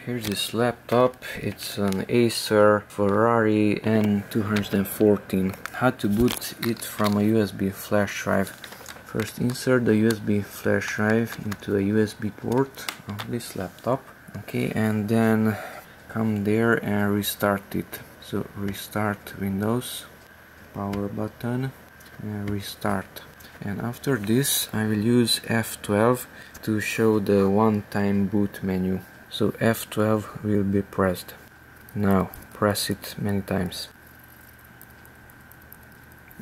Here's this laptop. It's an Acer Ferrari N214. How to boot it from a USB flash drive. First insert the USB flash drive into a USB port of this laptop. Okay, and then come there and restart it. So restart Windows, power button, and restart. And after this I will use F12 to show the one-time boot menu. So F12 will be pressed. Now press it many times.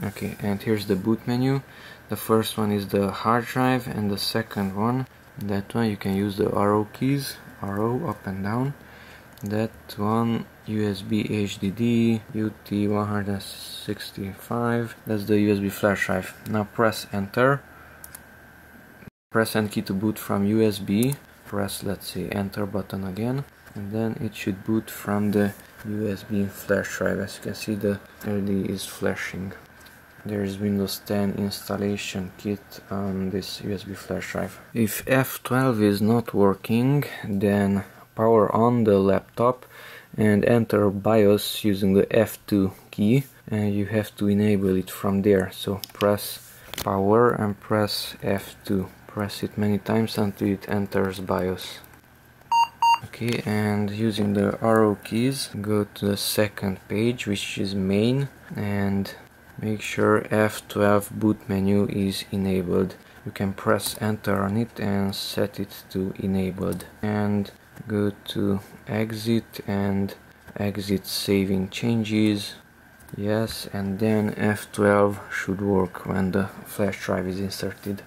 Okay, and here's the boot menu. The first one is the hard drive, and the second one, that one you can use the arrow keys, arrow up and down. That one USB HDD UT165, that's the USB flash drive. Now press enter. Press N key to boot from USB. Press, let's say, enter button again, and then it should boot from the USB flash drive. As you can see, the LED is flashing. There is Windows 10 installation kit on this USB flash drive. If F12 is not working, then power on the laptop and enter BIOS using the F2 key, and you have to enable it from there. So press power and press F2. Press it many times until it enters BIOS. Okay, and using the arrow keys, go to the second page, which is main, and make sure F12 boot menu is enabled. You can press enter on it and set it to enabled. And go to exit and exit saving changes. Yes, and then F12 should work when the flash drive is inserted.